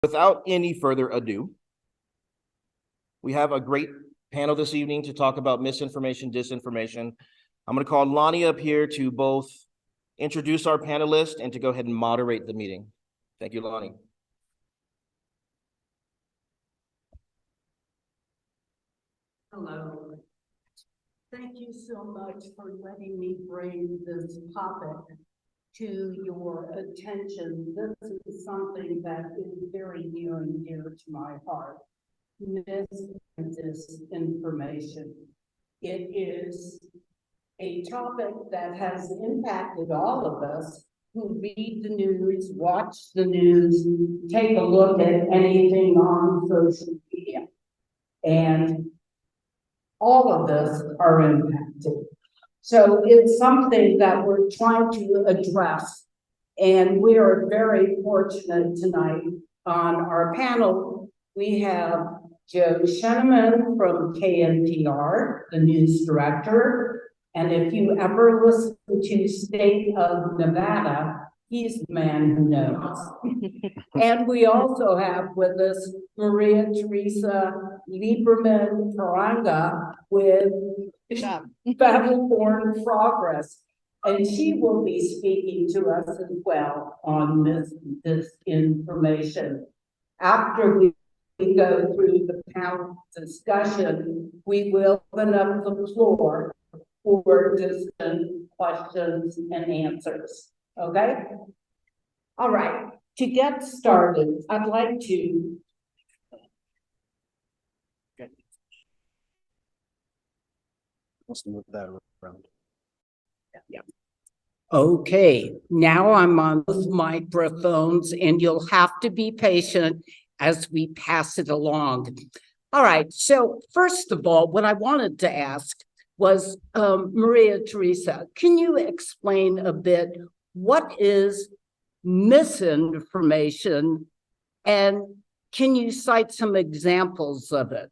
Without any further ado, we have a great panel this evening to talk about misinformation, disinformation. I'm going to call Lani up here to both introduce our panelists and to go ahead and moderate the meeting. Thank you, Lani. Hello. Thank you so much for letting me bring this topic to your attention. This is something that is very near and dear to my heart. Mis and disinformation. It is a topic that has impacted all of us who read the news, watch the news, take a look at anything on social media. And all of us are impacted. So it's something that we're trying to address. And we are very fortunate tonight on our panel. We have Joe Schoenmann from KNPR, the news director. And if you ever listen to State of Nevada, he's the man who knows. And we also have with us Maria-Teresa Liebermann-Parraga with Battle-Born Progress. And she will be speaking to us as well on this information. After we go through the panel discussion, we will open up the floor for discussion, questions, and answers. Okay? All right. To get started, I'd like to Let's move that around. Yeah. Okay, now I'm on both microphones and you'll have to be patient as we pass it along. All right, so first of all, what I wanted to ask was, Maria-Teresa, can you explain a bit what is misinformation and can you cite some examples of it?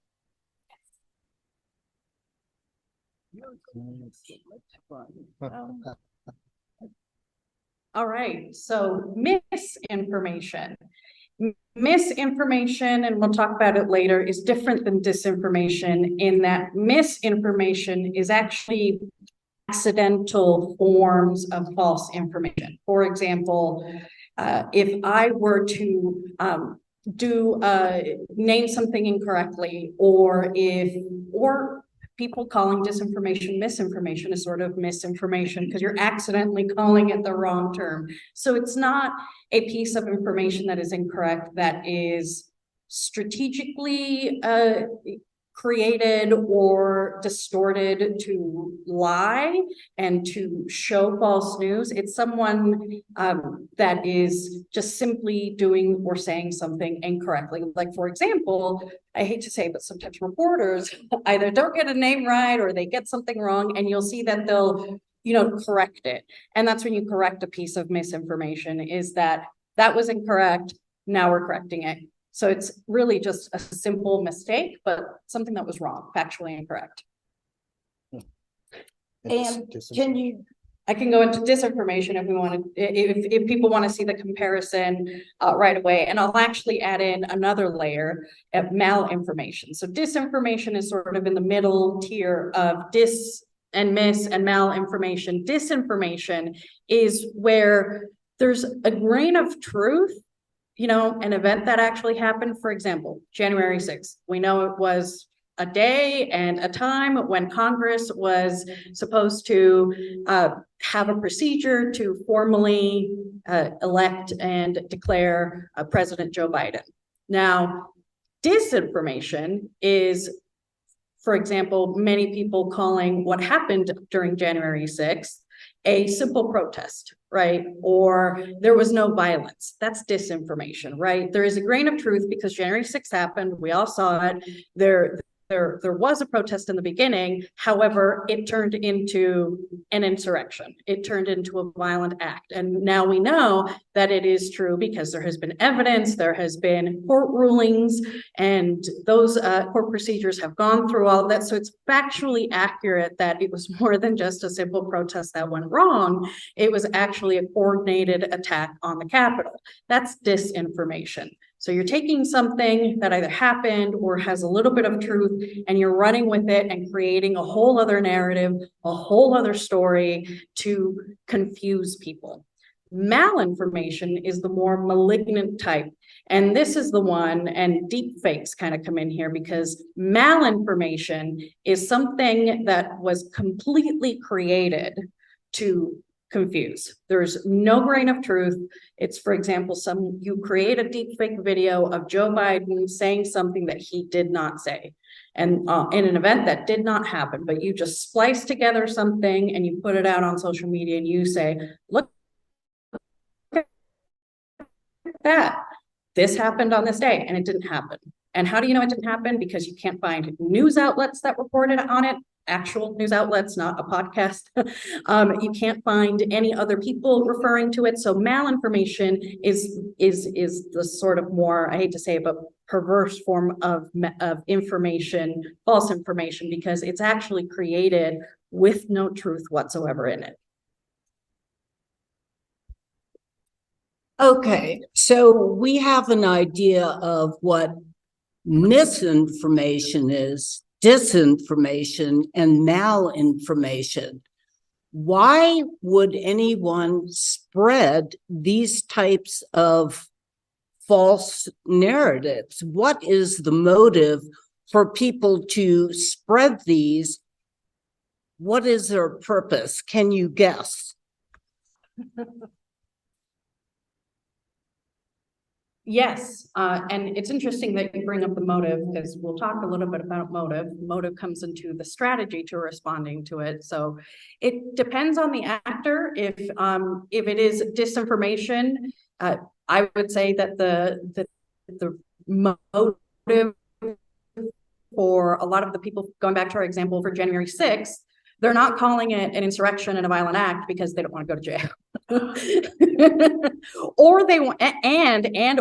All right, so misinformation. Misinformation, and we'll talk about it later, is different than disinformation in that misinformation is actually accidental forms of false information. For example, if I were to name something incorrectly, or people calling disinformation misinformation is sort of misinformation because you're accidentally calling it the wrong term. So it's not a piece of information that is incorrect that is strategically created or distorted to lie and to show false news. It's someone that is just simply doing or saying something incorrectly. Like, for example, I hate to say, but sometimes reporters either don't get a name right or they get something wrong, and you'll see that they'll, correct it. And that's when you correct a piece of misinformation, is that was incorrect, now we're correcting it. So it's really just a simple mistake, but something that was wrong, factually incorrect. And I can go into disinformation if we want to, if people want to see the comparison right away. And I'll actually add in another layer of malinformation. So disinformation is sort of in the middle tier of dis and mis and malinformation. Disinformation is where there's a grain of truth, an event that actually happened. For example, January 6th. We know it was a day and a time when Congress was supposed to have a procedure to formally elect and declare President Joe Biden. Now, disinformation is, for example, many people calling what happened during January 6th a simple protest, right? Or there was no violence. That's disinformation, right? There is a grain of truth because January 6th happened. We all saw it. There was a protest in the beginning. However, it turned into an insurrection. It turned into a violent act. And now we know that it is true because there has been evidence, there has been court rulings, and those court procedures have gone through all of that. So it's factually accurate that it was more than just a simple protest that went wrong. It was actually a coordinated attack on the Capitol. That's disinformation. So you're taking something that either happened or has a little bit of truth, and you're running with it and creating a whole other narrative, a whole other story to confuse people. Malinformation is the more malignant type. And this is the one, and deep fakes kind of come in here, because malinformation is something that was completely created to confuse. There's no grain of truth. It's, for example, you create a deep fake video of Joe Biden saying something that he did not say, and in an event that did not happen, but you just splice together something and you put it out on social media and you say, look at that. This happened on this day, and it didn't happen. And how do you know it didn't happen? Because you can't find news outlets that reported on it, actual news outlets, not a podcast. You can't find any other people referring to it. So malinformation is the sort of more, I hate to say it, but perverse form of information, false information, because it's actually created with no truth whatsoever in it. Okay, so we have an idea of what misinformation is, disinformation, and malinformation. Why would anyone spread these types of false narratives? What is the motive for people to spread these? What is their purpose? Can you guess? Yes, and it's interesting that you bring up the motive, because we'll talk a little bit about motive. Motive comes into the strategy to responding to it. So it depends on the actor. If it is disinformation, I would say that the motive for a lot of the people, going back to our example for January 6th, they're not calling it an insurrection and a violent act because they don't want to go to jail. Or they want,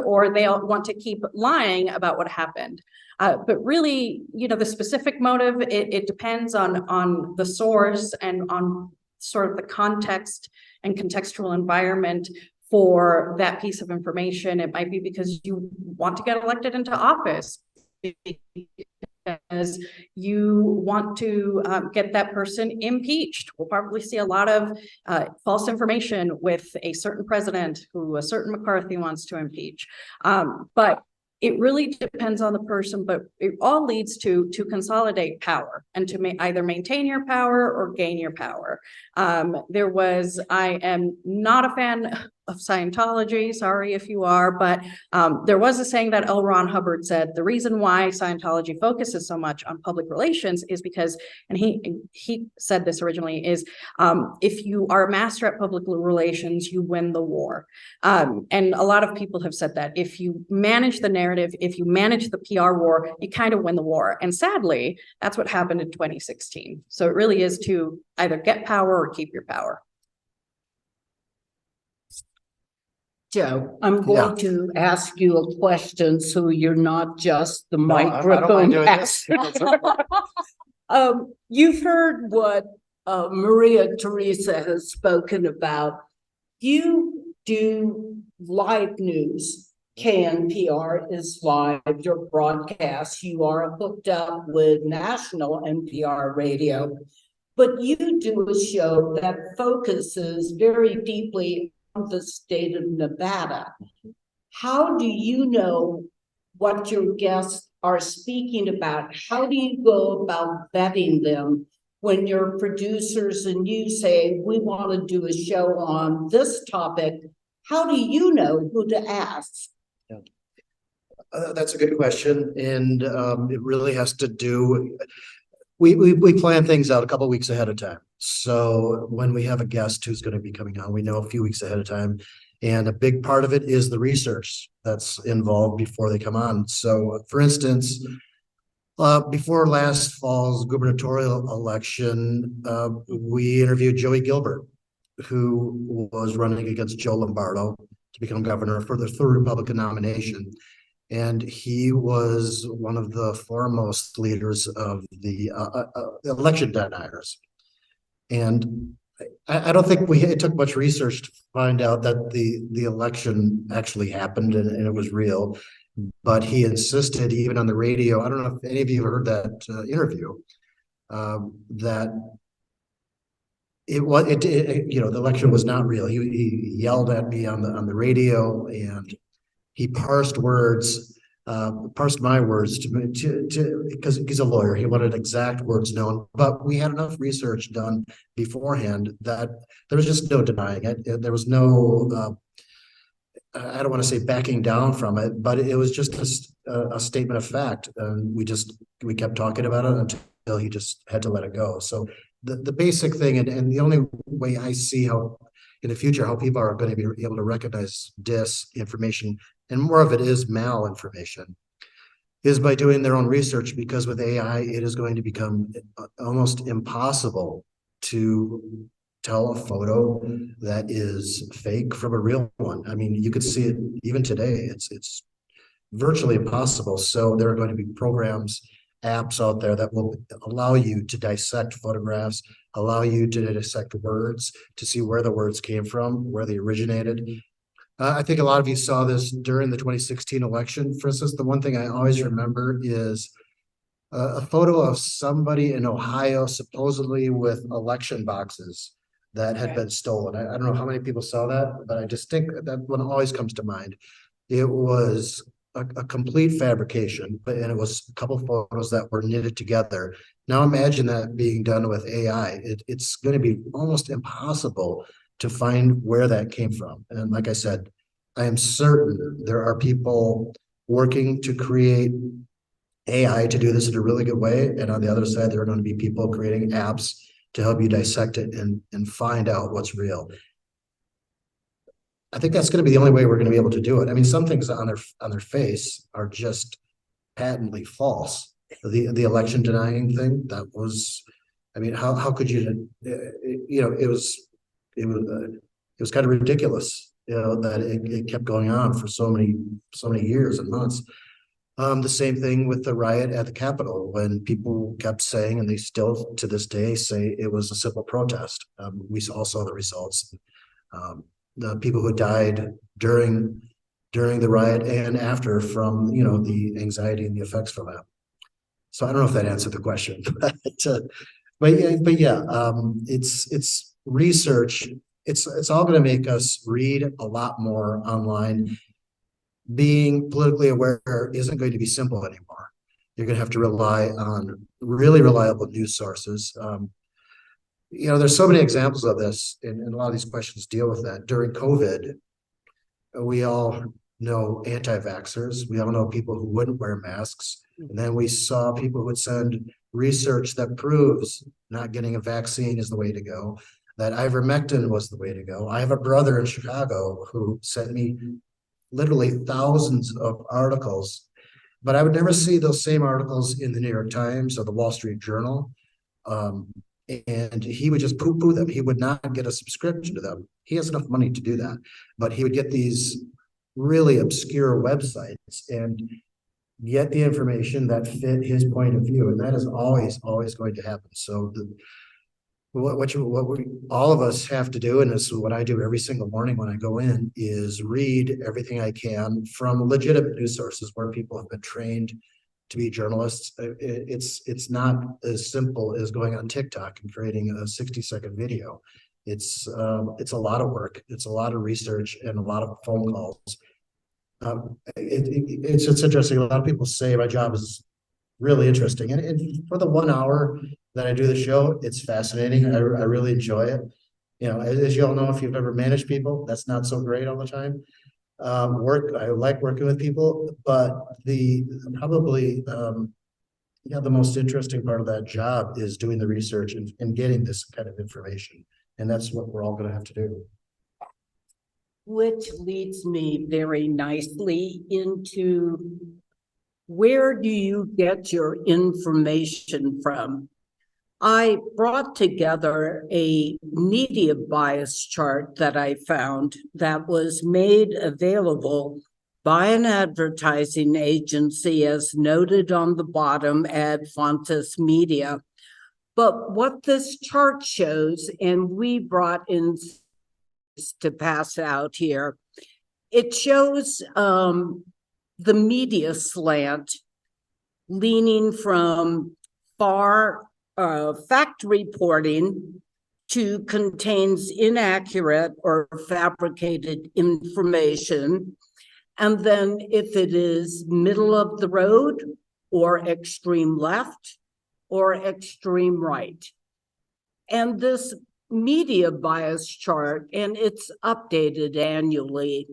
or they want to keep lying about what happened. But really, the specific motive, it depends on the source and on sort of the context and contextual environment for that piece of information. It might be because you want to get elected into office, because you want to get that person impeached. We'll probably see a lot of false information with a certain president who a certain McCarthy wants to impeach. But it really depends on the person, but it all leads to consolidate power and to either maintain your power or gain your power. I am not a fan of Scientology, sorry if you are, but there was a saying that L. Ron Hubbard said, the reason why Scientology focuses so much on public relations is because, and he said this originally, is if you are a master at public relations, you win the war. And a lot of people have said that if you manage the narrative, if you manage the PR war, you kind of win the war. And sadly, that's what happened in 2016. So it really is to either get power or keep your power. Joe, I'm going to ask you a question so you're not just the microphone. I don't mind doing this. You've heard what Maria-Teresa has spoken about. You do live news. KNPR is live, your broadcast. You are hooked up with national NPR radio, but you do a show that focuses very deeply the state of Nevada. How do you know what your guests are speaking about? How do you go about vetting them when your producers and you say, we want to do a show on this topic? How do you know who to ask? That's a good question. And it really has to do, we plan things out a couple of weeks ahead of time. So when we have a guest who's going to be coming on, we know a few weeks ahead of time. And a big part of it is the research that's involved before they come on. So for instance, before last fall's gubernatorial election, we interviewed Joey Gilbert, who was running against Joe Lombardo to become governor for the third Republican nomination. And he was one of the foremost leaders of the election deniers. And I don't think it took much research to find out that the election actually happened and it was real. But he insisted even on the radio, I don't know if any of you have heard that interview, that the election was not real. He yelled at me on the radio, and he parsed my words to because he's a lawyer. He wanted exact words known, but we had enough research done beforehand that there was just no denying it. There was no, I don't want to say backing down from it, but it was just a statement of fact. We kept talking about it until he just had to let it go. So the basic thing, and the only way I see how in the future how people are going to be able to recognize disinformation, and more of it is malinformation, is by doing their own research, because with AI, it is going to become almost impossible to tell a photo that is fake from a real one. I mean, you could see it even today. It's virtually impossible. So there are going to be programs, apps out there that will allow you to dissect photographs, allow you to dissect words, to see where the words came from, where they originated. I think a lot of you saw this during the 2016 election. For instance, the one thing I always remember is a photo of somebody in Ohio, supposedly with election boxes that had been stolen. I don't know how many people saw that, but I just think that one always comes to mind. It was a complete fabrication, and it was a couple photos that were knitted together. Now imagine that being done with AI. It's going to be almost impossible to find where that came from. And like I said, I am certain there are people working to create AI to do this in a really good way. And on the other side, there are going to be people creating apps to help you dissect it and find out what's real. I think that's going to be the only way we're going to be able to do it. I mean, some things on their face are just patently false. The election denying thing, that was, I mean, how could you, it was kind of ridiculous, that it kept going on for so many years and months. The same thing with the riot at the Capitol, when people kept saying, and they still to this day say, it was a simple protest. We all saw the results. The people who died during the riot and after from, the anxiety and the effects from that. So I don't know if that answered the question, but yeah, it's research. It's all going to make us read a lot more online. Being politically aware isn't going to be simple anymore. You're going to have to rely on really reliable news sources. There's so many examples of this, and a lot of these questions deal with that. During COVID, we all know anti-vaxxers. We all know people who wouldn't wear masks. And then we saw people who would send research that proves not getting a vaccine is the way to go, that ivermectin was the way to go. I have a brother in Chicago who sent me literally thousands of articles, but I would never see those same articles in the New York Times or the Wall Street Journal. And he would just poo-poo them. He would not get a subscription to them. He has enough money to do that, but he would get these really obscure websites and get the information that fit his point of view. And that is always going to happen. So what all of us have to do, and this is what I do every single morning when I go in, is read everything I can from legitimate news sources where people have been trained to be journalists. It's not as simple as going on TikTok and creating a 60-second video. It's a lot of work. It's a lot of research and a lot of phone calls. It's interesting. A lot of people say my job is really interesting, and for the 1 hour that I do the show, it's fascinating. I really enjoy it. As you all know, if you've ever managed people, that's not so great all the time. I like working with people, but the most interesting part of that job is doing the research and getting this kind of information. And that's what we're all going to have to do. Which leads me very nicely into, where do you get your information from? I brought together a media bias chart that I found that was made available by an advertising agency, as noted on the bottom, Ad Fontes Media. But what this chart shows, and we brought in to pass out here, it shows the media slant leaning from fact reporting to contains inaccurate or fabricated information. And then if it is middle of the road or extreme left or extreme right. And this media bias chart, and it's updated annually,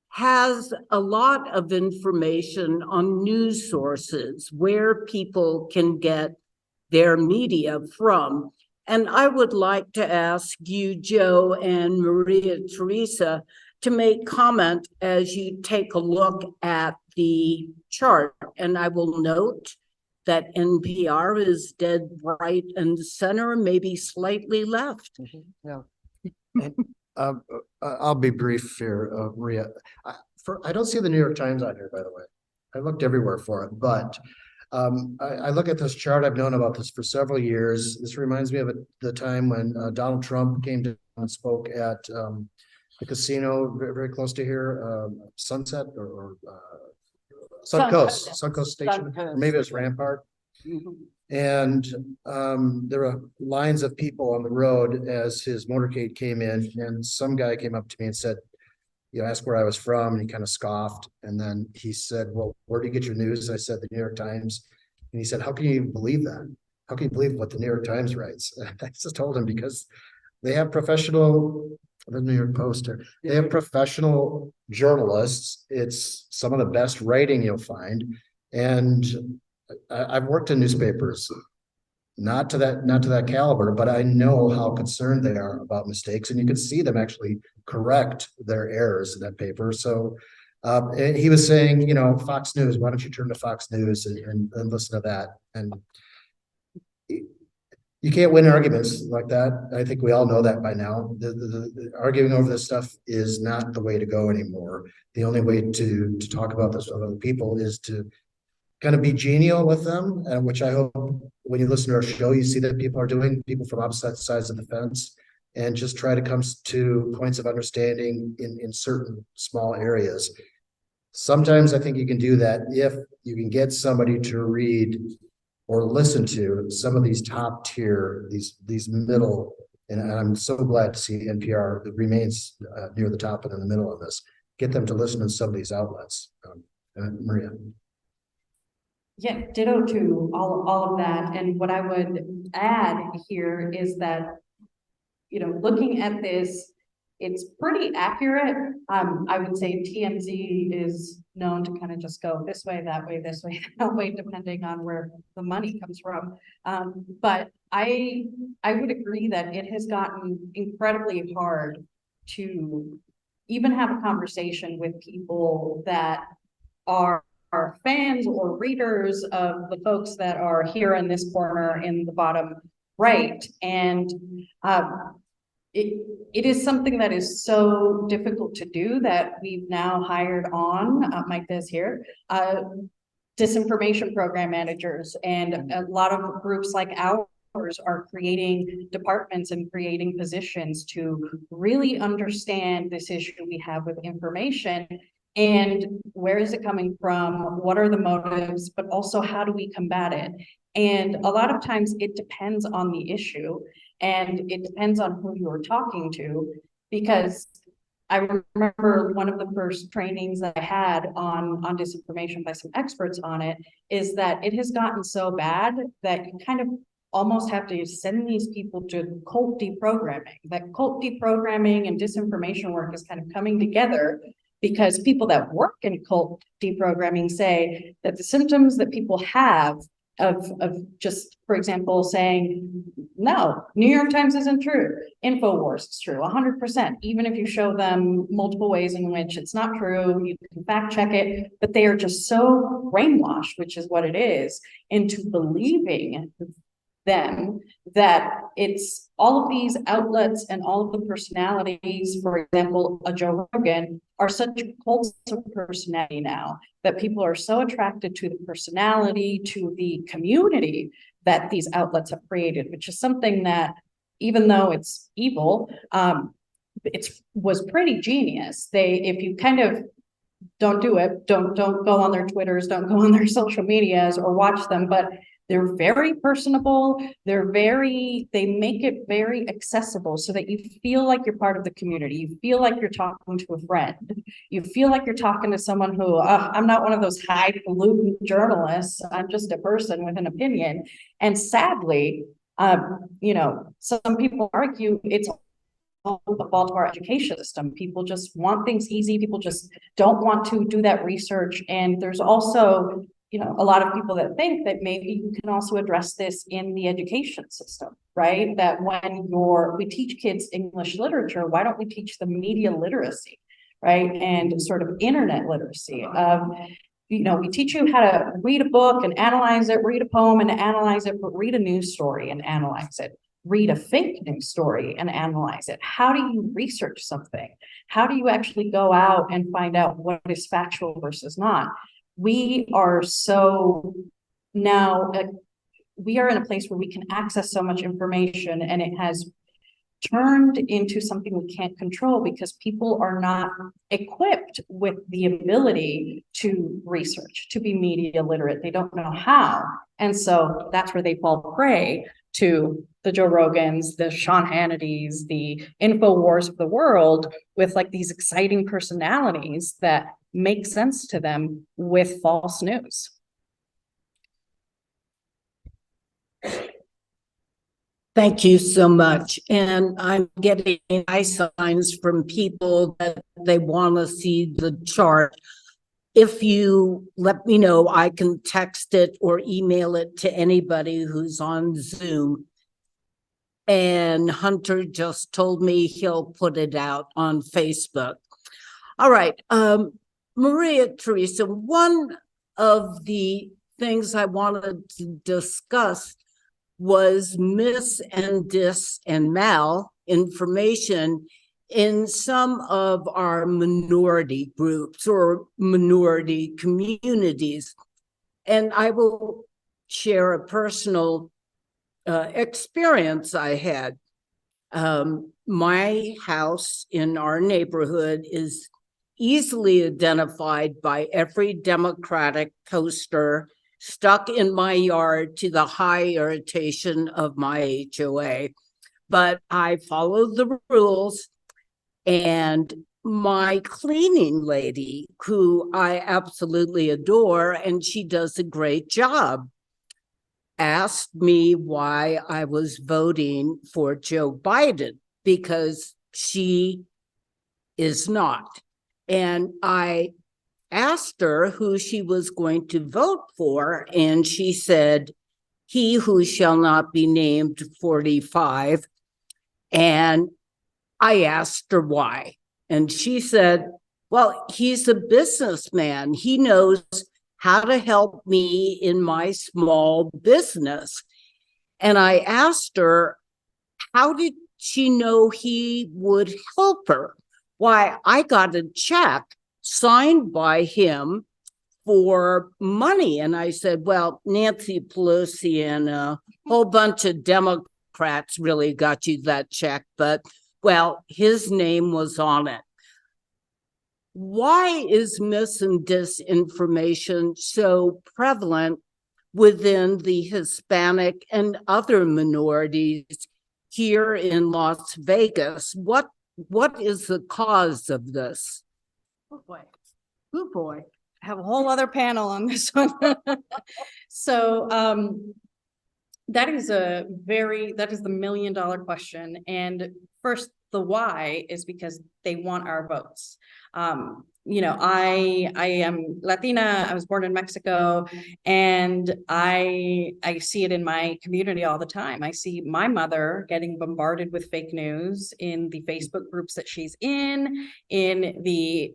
has a lot of information on news sources where people can get their media from. And I would like to ask you, Joe and Maria-Teresa, to make comment as you take a look at the chart. And I will note that NPR is dead right and center, maybe slightly left. Yeah. And, I'll be brief here, Maria. I don't see the New York Times on here, by the way. I looked everywhere for it, but I look at this chart. I've known about this for several years. This reminds me of the time when Donald Trump came to and spoke at the casino very close to here, Sunset or Suncoast Station, or maybe it was Rampart. And there were lines of people on the road as his motorcade came in, and some guy came up to me and said, you know, asked where I was from, and he kind of scoffed. And then he said, well, where do you get your news? I said, the New York Times. And he said, how can you even believe that? How can you believe what the New York Times writes? I just told him, because they have the New York Post, they have professional journalists. It's some of the best writing you'll find. And I've worked in newspapers, not to that caliber, but I know how concerned they are about mistakes, and you can see them actually correct their errors in that paper. So he was saying, you know, Fox News, why don't you turn to Fox News and listen to that? And you can't win arguments like that. I think we all know that by now. The arguing over this stuff is not the way to go anymore. The only way to talk about this with other people is to kind of be genial with them, which I hope when you listen to our show, you see that people are doing, people from opposite sides of the fence, and just try to come to points of understanding in certain small areas. Sometimes I think you can do that if you can get somebody to read or listen to some of these top tier, these middle, and I'm so glad to see NPR remains near the top and in the middle of this. Get them to listen to some of these outlets. Maria. Yeah, ditto to all of that. And what I would add here is that, you know, looking at this, it's pretty accurate. I would say TMZ is known to kind of just go this way, that way, depending on where the money comes from. But I would agree that it has gotten incredibly hard to even have a conversation with people that are fans or readers of the folks that are here in this corner in the bottom right. And it is something that is so difficult to do that we've now hired on, Mike is here, disinformation program managers, and a lot of groups like ours are creating departments and creating positions to really understand this issue we have with information. And where is it coming from? What are the motives? But also, how do we combat it? And a lot of times it depends on the issue, and it depends on who you're talking to, because I remember one of the first trainings that I had on disinformation by some experts on it is that it has gotten so bad that you kind of almost have to send these people to cult deprogramming. That cult deprogramming and disinformation work is kind of coming together, because people that work in cult deprogramming say that the symptoms that people have of just, for example, saying, no, New York Times isn't true, InfoWars is true, 100%, even if you show them multiple ways in which it's not true, you can fact check it, but they are just so brainwashed, which is what it is, into believing them that it's all of these outlets and all of the personalities, for example, a Joe Rogan, are such cults of personality now that people are so attracted to the personality, to the community that these outlets have created, which is something that, even though it's evil, it was pretty genius. If you kind of don't do it. Don't go on their Twitters, don't go on their social medias or watch them, but they're very personable. They make it very accessible so that you feel like you're part of the community. You feel like you're talking to a friend. You feel like you're talking to someone who, I'm not one of those highfalutin journalists. I'm just a person with an opinion. And sadly, some people argue it's the fault of our education system. People just want things easy. People just don't want to do that research. And there's also, a lot of people that think that maybe you can also address this in the education system, right? That when we teach kids English literature, why don't we teach them media literacy, right? And sort of internet literacy of, we teach you how to read a book and analyze it, read a poem and analyze it, but read a news story and analyze it. Read a fake news story and analyze it. How do you research something? How do you actually go out and find out what is factual versus not? We are so now, we are in a place where we can access so much information, and it has turned into something we can't control because people are not equipped with the ability to research, to be media literate. They don't know how. And so that's where they fall prey to the Joe Rogans, the Sean Hannitys, the InfoWars of the world, with like these exciting personalities that make sense to them with false news. Thank you so much. And I'm getting eye signs from people that they want to see the chart. If you let me know, I can text it or email it to anybody who's on Zoom. And Hunter just told me he'll put it out on Facebook. All right. Maria-Teresa, one of the things I wanted to discuss was mis and dis and mal information in some of our minority groups or minority communities. And I will share a personal experience I had. My house in our neighborhood is easily identified by every Democratic poster stuck in my yard, to the high irritation of my HOA. But I followed the rules, and my cleaning lady, who I absolutely adore, and she does a great job, asked me why I was voting for Joe Biden, because she is not. And I asked her who she was going to vote for, and she said, "He who shall not be named 45. And I asked her why. And she said, well, he's a businessman. He knows how to help me in my small business. And I asked her, how did she know he would help her? Why, I got a check signed by him for money. And I said, well, Nancy Pelosi and a whole bunch of Democrats really got you that check, but well, his name was on it. Why is mis and disinformation so prevalent within the Hispanic and other minorities here in Las Vegas? What is the cause of this? Oh boy. Oh boy. I have a whole other panel on this one. So that is the $1 million question. And first, the why is because they want our votes. I am Latina. I was born in Mexico, and I see it in my community all the time. I see my mother getting bombarded with fake news in the Facebook groups that she's in the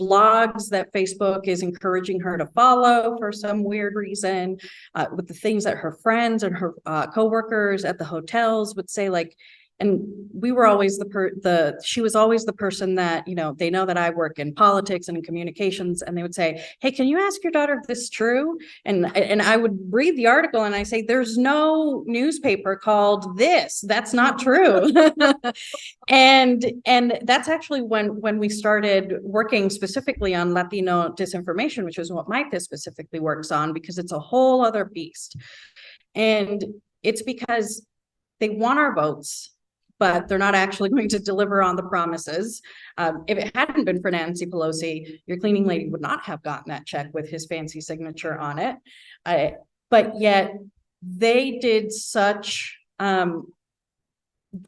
blogs that Facebook is encouraging her to follow for some weird reason, with the things that her friends and her coworkers at the hotels would say, like, And we were always she was always the person that, you know, they know that I work in politics and in communications, and they would say, hey, can you ask your daughter if this is true? And I would read the article and I say, there's no newspaper called this. That's not true. And that's actually when we started working specifically on Latino disinformation, which is what my specifically works on, because it's a whole other beast. And it's because they want our votes, but they're not actually going to deliver on the promises. If it hadn't been for Nancy Pelosi, your cleaning lady would not have gotten that check with his fancy signature on it. But yet they did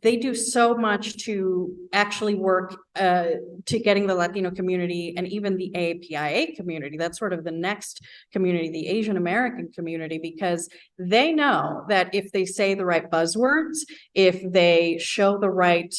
they do so much to actually work to getting the Latino community and even the APIA community. That's sort of the next community, the Asian American community, because they know that if they say the right buzzwords, if they show the right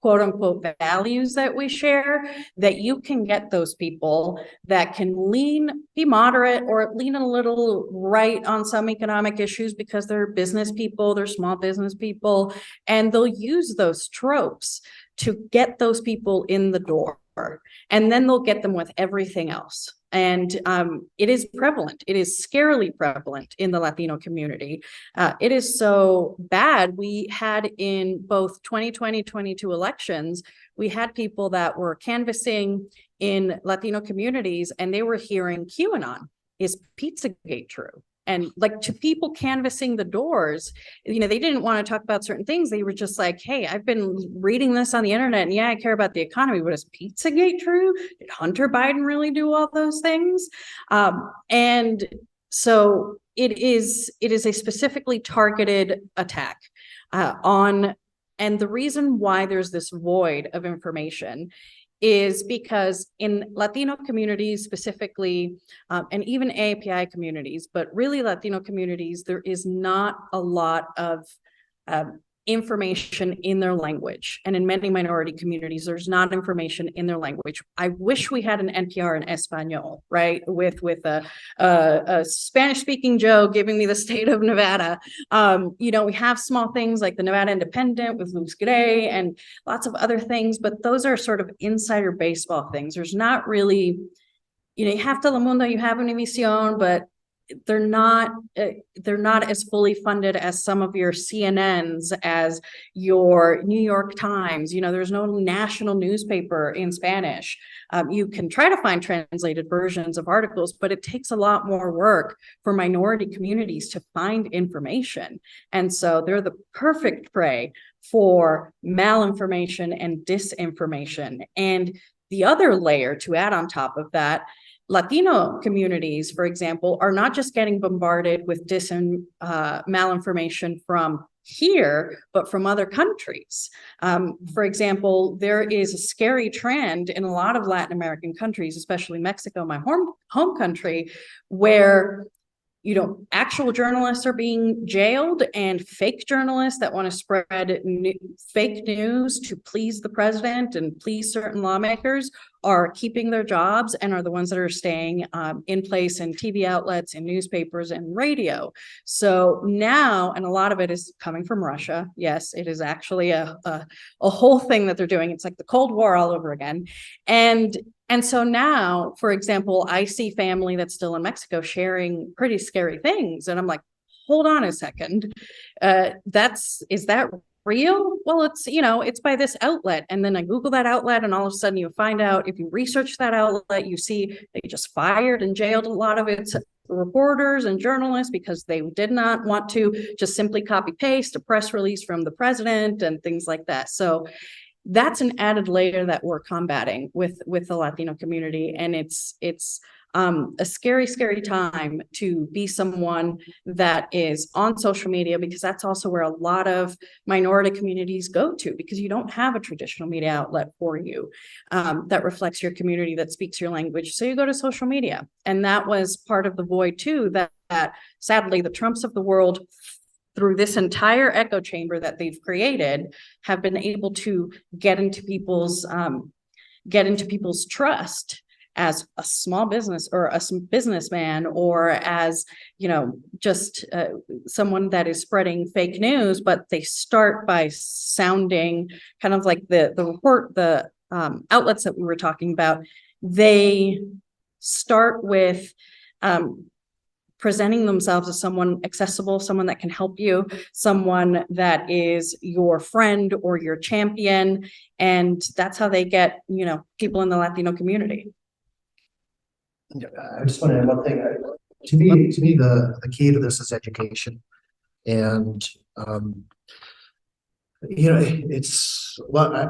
quote unquote values that we share, that you can get those people that can be moderate or lean a little right on some economic issues because they're business people, they're small business people, and they'll use those tropes to get those people in the door. And then they'll get them with everything else. And it is prevalent. It is scarily prevalent in the Latino community. It is so bad. We had in both 2020, 22 elections, we had people that were canvassing in Latino communities and they were hearing QAnon. Is Pizzagate true? And like, to people canvassing the doors, you know, they didn't want to talk about certain things. They were just like, hey, I've been reading this on the internet and yeah, I care about the economy, but is Pizzagate true? Did Hunter Biden really do all those things? And so it is a specifically targeted attack and the reason why there's this void of information is because in Latino communities specifically, and even API communities, but really Latino communities, there is not a lot of information in their language. And in many minority communities, there's not information in their language. I wish we had an NPR in Espanol, right? With a Spanish-speaking Joe giving me the state of Nevada. You know, we have small things like the Nevada Independent with Luz Gray and lots of other things, but those are sort of insider baseball things. There's not really, you know, you have Telemundo, you have Univision, but they're not as fully funded as some of your CNNs, as your New York Times. You know, there's no national newspaper in Spanish. You can try to find translated versions of articles, but it takes a lot more work for minority communities to find information. And so they're the perfect prey for malinformation and disinformation. And the other layer to add on top of that, Latino communities, for example, are not just getting bombarded with malinformation from here, but from other countries. For example, there is a scary trend in a lot of Latin American countries, especially Mexico, my home country, where, you know, actual journalists are being jailed and fake journalists that want to spread fake news to please the president and please certain lawmakers are keeping their jobs and are the ones that are staying in place in TV outlets and newspapers and radio. So now, and a lot of it is coming from Russia. Yes, it is actually a whole thing that they're doing. It's like the Cold War all over again. And so now, for example, I see family that's still in Mexico sharing pretty scary things. And I'm like, hold on a second. Is that real? Well, it's, you know, it's by this outlet. And then I Google that outlet and all of a sudden you find out, if you research that outlet, you see they just fired and jailed a lot of its reporters and journalists because they did not want to just simply copy paste a press release from the president and things like that. So that's an added layer that we're combating with the Latino community. And it's a scary, scary time to be someone that is on social media, because that's also where a lot of minority communities go to, because you don't have a traditional media outlet for you that reflects your community, that speaks your language. So you go to social media. And that was part of the void too, that sadly the Trumps of the world, through this entire echo chamber that they've created, have been able to get into people's trust as a small business or a businessman, or as, just someone that is spreading fake news, but they start by sounding kind of like the outlets that we were talking about. They start with presenting themselves as someone accessible, someone that can help you, someone that is your friend or your champion. And that's how they get, people in the Latino community. Yeah, I just want to add one thing. To me, the key to this is education. And, I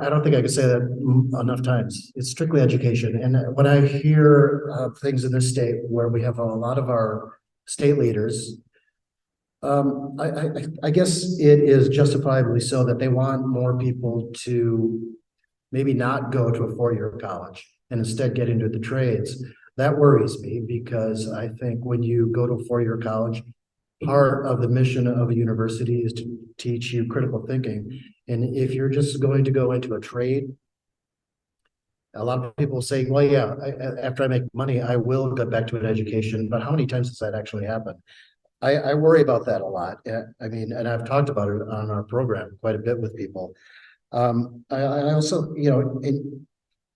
don't think I can say that enough times. It's strictly education. And when I hear things in this state where we have a lot of our state leaders, I guess it is justifiably so that they want more people to maybe not go to a four-year college and instead get into the trades. That worries me, because I think when you go to a four-year college, part of the mission of a university is to teach you critical thinking. And if you're just going to go into a trade, a lot of people say, well, yeah, after I make money, I will get back to an education. But how many times does that actually happen? I worry about that a lot. I mean, and I've talked about it on our program quite a bit with people. I also,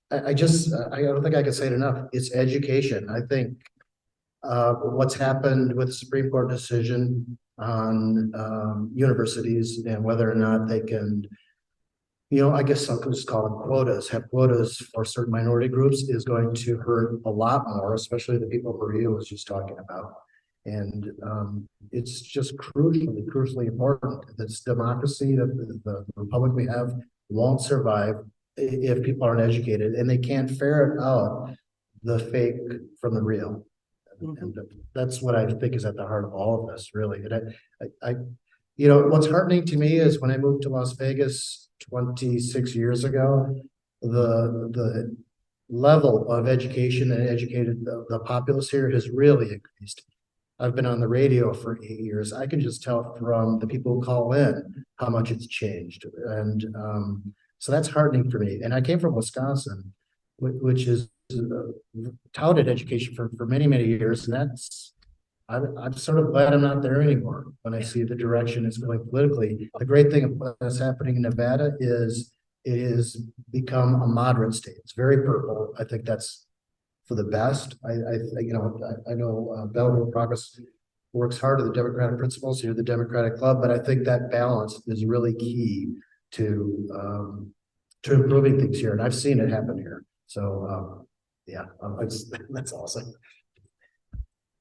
I don't think I can say it enough. It's education. I think what's happened with the Supreme Court decision on universities and whether or not they can, I guess some could just call them quotas, have quotas for certain minority groups, is going to hurt a lot more, especially the people Maria was just talking about. And it's just crucially important. This democracy, the republic we have, won't survive if people aren't educated, and they can't ferret out the fake from the real. And that's what I think is at the heart of all of this, really. And I what's heartening to me is when I moved to Las Vegas 26 years ago, the level of education and educated the populace here has really increased. I've been on the radio for 8 years. I can just tell from the people who call in how much it's changed. And so that's heartening for me. And I came from Wisconsin, which is touted education for many, many years. And I'm sort of glad I'm not there anymore when I see the direction it's going politically. The great thing that's happening in Nevada is it has become a moderate state. It's very purple. I think that's for the best. I know Belleville Progress works hard at the Democratic principles here, the Democratic Club, but I think that balance is really key to improving things here, and I've seen it happen here. So that's awesome.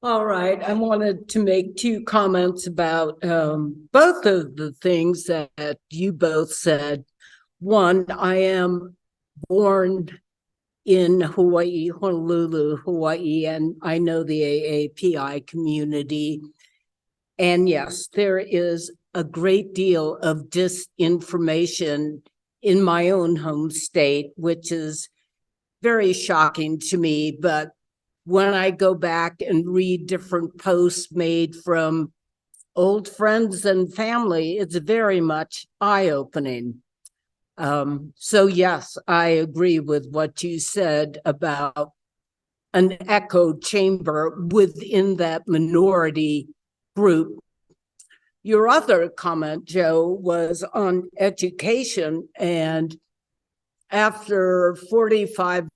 All right, I wanted to make two comments about both of the things that you both said. One, I am born in Hawaii, Honolulu, Hawaii, and I know the AAPI community. And yes, there is a great deal of disinformation in my own home state, which is very shocking to me. But when I go back and read different posts made from old friends and family, it's very much eye-opening. So yes, I agree with what you said about an echo chamber within that minority group. Your other comment, Joe, was on education. And after 45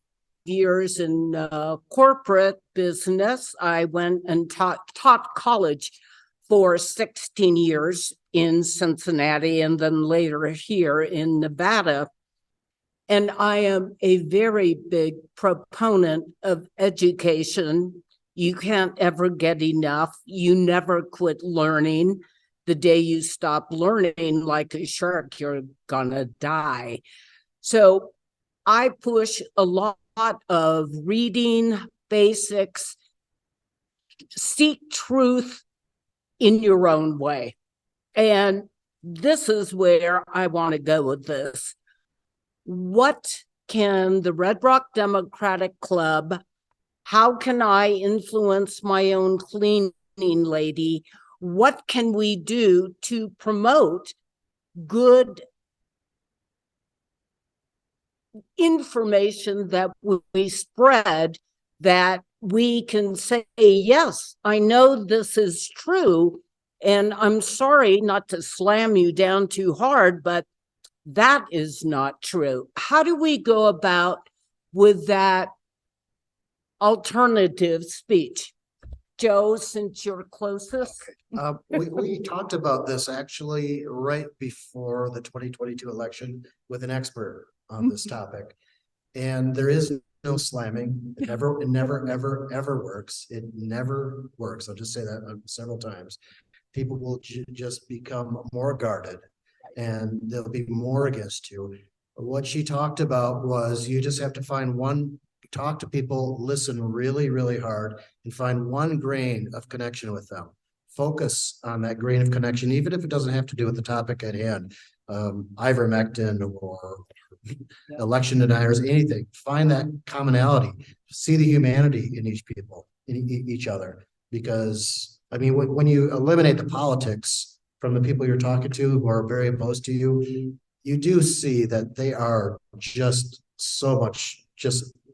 years in corporate business, I went and taught college for 16 years in Cincinnati and then later here in Nevada. And I am a very big proponent of education. You can't ever get enough. You never quit learning. The day you stop learning like a shark, you're gonna die. So I push a lot of reading, basics, seek truth in your own way. And this is where I want to go with this. What can the Red Rock Democratic Club, how can I influence my own cleaning lady? What can we do to promote good information that we spread that we can say, yes, I know this is true. And I'm sorry not to slam you down too hard, but that is not true. How do we go about with that alternative speech? Joe, since you're closest. We talked about this actually right before the 2022 election with an expert on this topic. And there is no slamming. It never, ever, ever works. It never works. I'll just say that several times. People will just become more guarded and they'll be more against you. What she talked about was you just have to find one, talk to people, listen really, really hard, and find one grain of connection with them. Focus on that grain of connection, even if it doesn't have to do with the topic at hand. Ivermectin or election deniers, anything. Find that commonality. See the humanity in each other. Because I mean, when you eliminate the politics from the people you're talking to who are very opposed to you, you do see that they are just so much,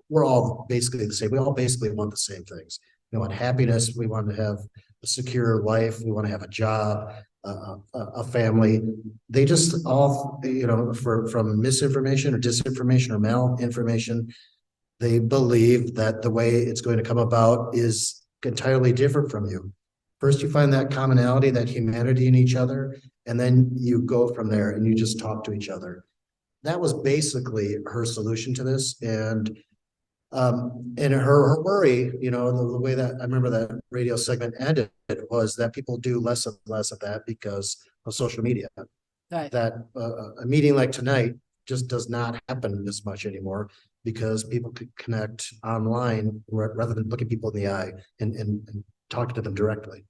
we're all basically the same. We all basically want the same things. We want happiness. We want to have a secure life. We want to have a job, a family. They just all, from misinformation or disinformation or malinformation, they believe that the way it's going to come about is entirely different from you. First, you find that commonality, that humanity in each other, and then you go from there and you just talk to each other. That was basically her solution to this. And her worry, the way that I remember that radio segment ended was that people do less and less of that because of social media. Right. That a meeting like tonight just does not happen as much anymore because people could connect online rather than looking people in the eye and talking to them directly.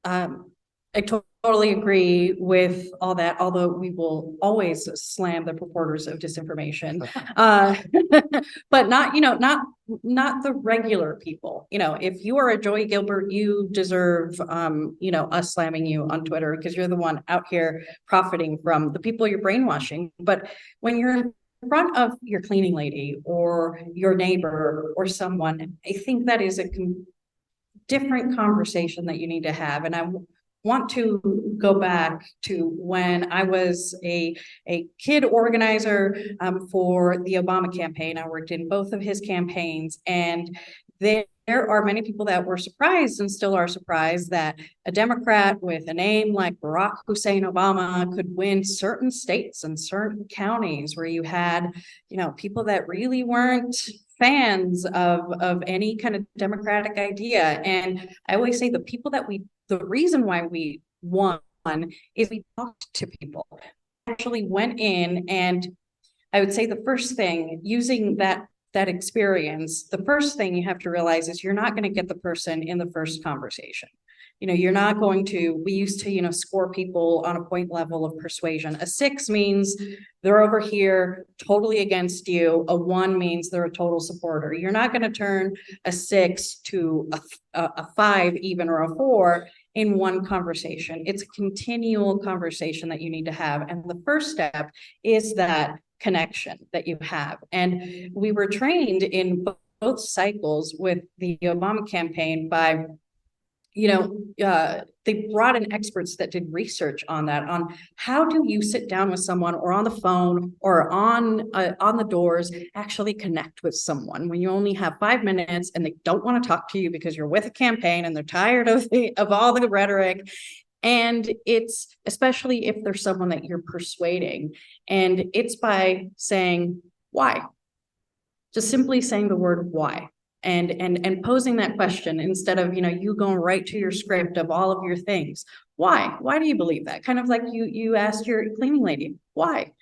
I totally agree with all that, although we will always slam the purporters of disinformation. But not the regular people. If you are a Joy Gilbert, you deserve, us slamming you on Twitter because you're the one out here profiting from the people you're brainwashing. But when you're in front of your cleaning lady or your neighbor or someone, I think that is a different conversation that you need to have. And I want to go back to when I was a kid organizer for the Obama campaign. I worked in both of his campaigns, and there are many people that were surprised and still are surprised that a Democrat with a name like Barack Hussein Obama could win certain states and certain counties where you had, people that really weren't fans of any kind of democratic idea. And I always say the reason why we won is we talked to people, actually went in, and I would say the first thing, using that experience, the first thing you have to realize is you're not going to get the person in the first conversation. You're not going to, we used to, score people on a point level of persuasion. A 6 means they're over here totally against you. A 1 means they're a total supporter. You're not going to turn a 6 to a 5 even, or a 4 in one conversation. It's a continual conversation that you need to have. And the first step is that connection that you have. And we were trained in both cycles with the Obama campaign by they brought in experts that did research on that, on how do you sit down with someone or on the phone or on the doors, actually connect with someone when you only have 5 minutes and they don't want to talk to you because you're with a campaign and they're tired of all the rhetoric. And it's especially if there's someone that you're persuading, and it's by saying why, just simply saying the word why. And posing that question instead of, you going right to your script of all of your things. Why do you believe that? Kind of like you asked your cleaning lady, why?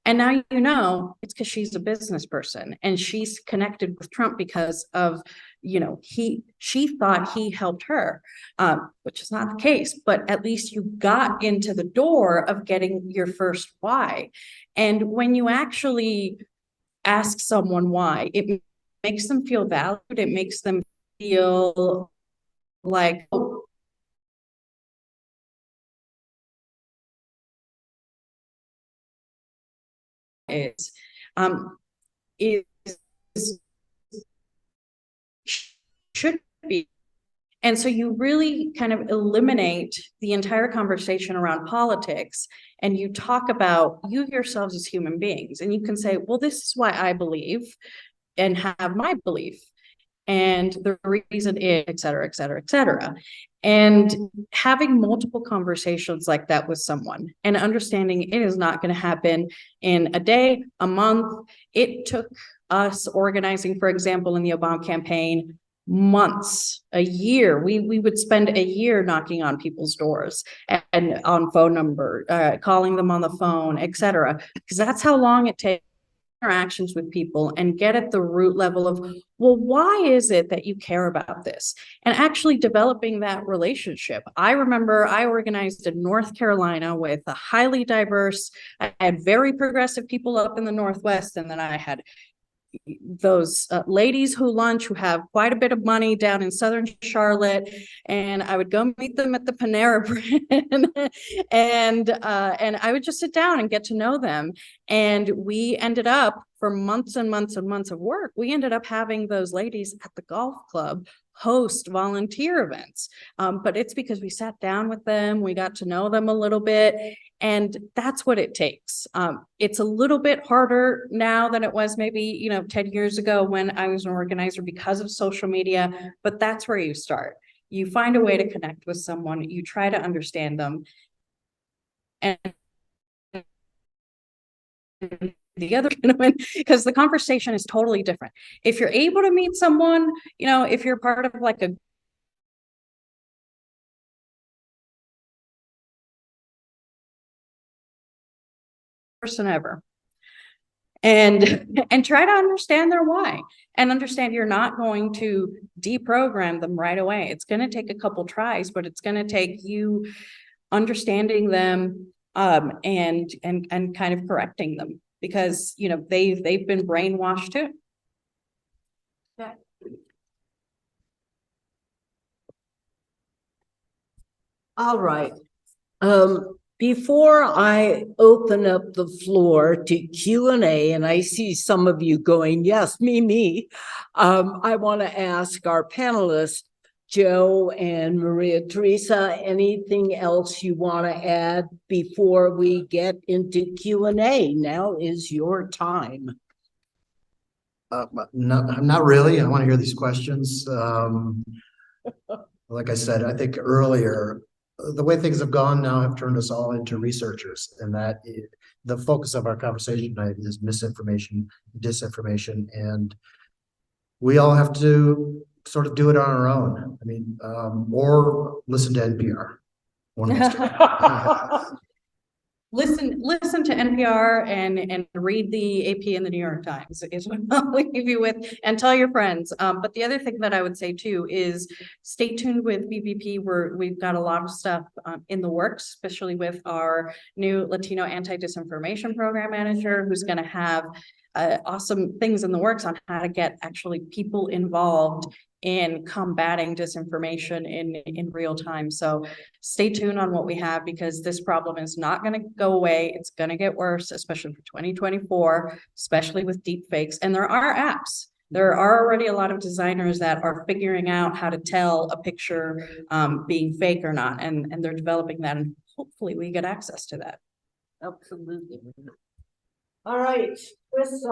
And now it's because she's a business person and she's connected with Trump because of, she thought he helped her, which is not the case, but at least you got into the door of getting your first why. And when you actually ask someone why, it makes them feel valued. It makes them feel like, oh, is should be. And so you really kind of eliminate the entire conversation around politics, and you talk about you yourselves as human beings, and you can say, well, this is why I believe and have my belief, and the reason is, et cetera, et cetera, et cetera. And having multiple conversations like that with someone and understanding it is not going to happen in a day, a month. It took us organizing, for example, in the Obama campaign, months, a year. We would spend a year knocking on people's doors and on phone number, calling them on the phone, et cetera, because that's how long it takes interactions with people and get at the root level of, well, why is it that you care about this? And actually developing that relationship. I remember I organized in North Carolina with a highly diverse, I had very progressive people up in the Northwest, and then I had those ladies who lunch who have quite a bit of money down in Southern Charlotte, and I would go meet them at the Panera Bread and I would just sit down and get to know them. And we ended up, for months and months and months of work, we ended up having those ladies at the golf club host volunteer events. But it's because we sat down with them, we got to know them a little bit, and that's what it takes. It's a little bit harder now than it was maybe, 10 years ago when I was an organizer because of social media, but that's where you start. You find a way to connect with someone, you try to understand them. And the other gentleman, because the conversation is totally different. If you're able to meet someone, if you're part of like a person ever, and try to understand their why, and understand you're not going to deprogram them right away. It's going to take a couple tries, but it's going to take you understanding them and kind of correcting them, because they've been brainwashed too. Yeah. All right. Before I open up the floor to Q&A, and I see some of you going, yes, me, I want to ask our panelists, Joe and Maria-Teresa, anything else you want to add before we get into Q&A? Now is your time. Not really. I want to hear these questions. Like I said, I think earlier, the way things have gone now have turned us all into researchers, and the focus of our conversation tonight is misinformation, disinformation, and we all have to sort of do it on our own. I mean, or listen to NPR. One of those two. Listen to NPR and read the AP and the New York Times is what I'll leave you with, and tell your friends. But the other thing that I would say too is stay tuned with BBP. We've got a lot of stuff in the works, especially with our new Latino anti-disinformation program manager, who's going to have awesome things in the works on how to get actually people involved in combating disinformation in real time. So stay tuned on what we have, because this problem is not going to go away. It's going to get worse, especially for 2024, especially with deep fakes. And there are apps. There are already a lot of designers that are figuring out how to tell a picture being fake or not. And they're developing that, and hopefully we get access to that. Absolutely. All right, Chris.